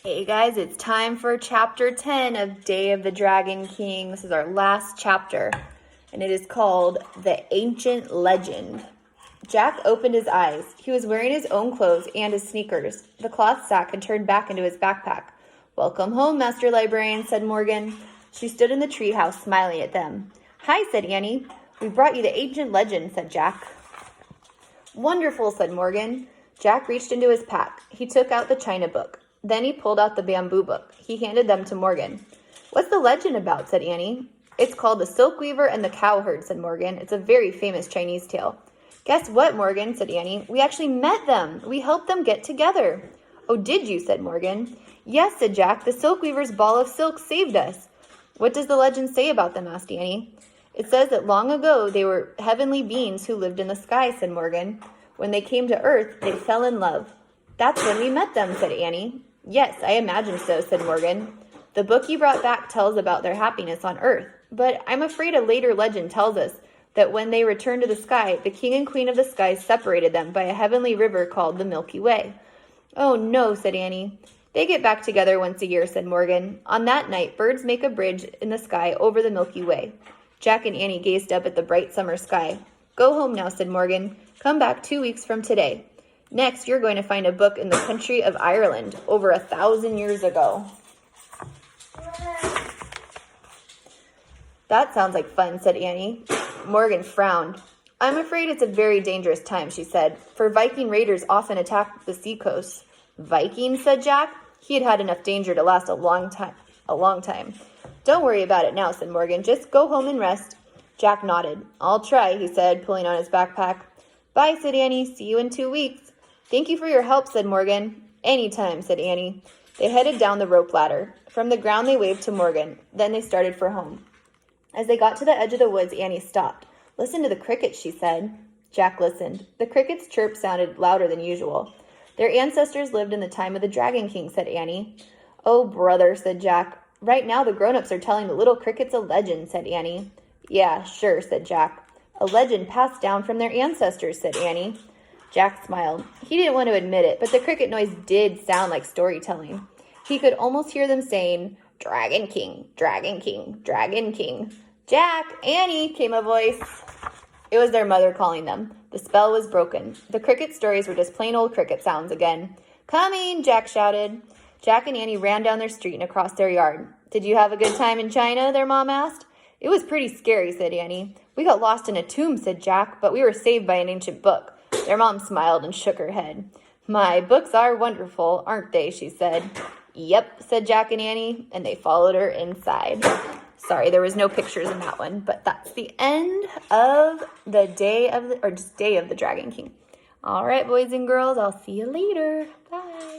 Hey guys, it's time for chapter 10 of Day of the Dragon King. This is our last chapter, and it is called The Ancient Legend. Jack opened his eyes. He was wearing his own clothes and his sneakers. The cloth sack had turned back into his backpack. "Welcome home, Master Librarian," said Morgan. She stood in the treehouse, smiling at them. "Hi," said Annie. "We brought you the ancient legend," said Jack. "Wonderful," said Morgan. Jack reached into his pack. He took out the china book. Then he pulled out the bamboo book. He handed them to Morgan. "What's the legend about?" said Annie. "It's called The Silk Weaver and the Cowherd," said Morgan. "It's a very famous Chinese tale." "Guess what, Morgan?" said Annie. "We actually met them. We helped them get together." "Oh, did you?" said Morgan. "Yes," said Jack. "The Silk Weaver's ball of silk saved us." "What does the legend say about them?" asked Annie. "It says that long ago they were heavenly beings who lived in the sky," said Morgan. "When they came to Earth, they fell in love." "That's when we met them," said Annie. "Yes, I imagine so," said Morgan. "The book you brought back tells about their happiness on Earth, but I'm afraid a later legend tells us that when they returned to the sky, the king and queen of the sky separated them by a heavenly river called the Milky Way." "Oh, no," said Annie. "They get back together once a year," said Morgan. "On that night, birds make a bridge in the sky over the Milky Way." Jack and Annie gazed up at the bright summer sky. "Go home now," said Morgan. "Come back 2 weeks from today. Next, you're going to find a book in the country of Ireland over 1,000 years ago." "That sounds like fun," said Annie. Morgan frowned. "I'm afraid it's a very dangerous time," she said, "for Viking raiders often attack the seacoast." "Vikings?" said Jack. He had had enough danger to last a long time. "Don't worry about it now," said Morgan. "Just go home and rest." Jack nodded. "I'll try," he said, pulling on his backpack. "Bye," said Annie. "See you in 2 weeks." "Thank you for your help," said Morgan. "Anytime," said Annie. They headed down the rope ladder. From the ground they waved to Morgan. Then they started for home. As they got to the edge of the woods, Annie stopped. "Listen to the crickets," she said. Jack listened. The crickets' chirp sounded louder than usual. "Their ancestors lived in the time of the Dragon King," said Annie. "Oh, brother," said Jack. "Right now the grown-ups are telling the little crickets a legend," said Annie. "Yeah, sure," said Jack. "A legend passed down from their ancestors," said Annie. Jack smiled. He didn't want to admit it, but the cricket noise did sound like storytelling. He could almost hear them saying, "Dragon King, Dragon King, Dragon King." "Jack, Annie," came a voice. It was their mother calling them. The spell was broken. The cricket stories were just plain old cricket sounds again. "Coming," Jack shouted. Jack and Annie ran down their street and across their yard. "Did you have a good time in China?" their mom asked. "It was pretty scary," said Annie. "We got lost in a tomb," said Jack, "but we were saved by an ancient book." Their mom smiled and shook her head. "My books are wonderful, aren't they?" she said. "Yep," said Jack and Annie, and they followed her inside. Sorry, there was no pictures in that one, but that's the end of the Day of the Dragon King. All right, boys and girls, I'll see you later. Bye.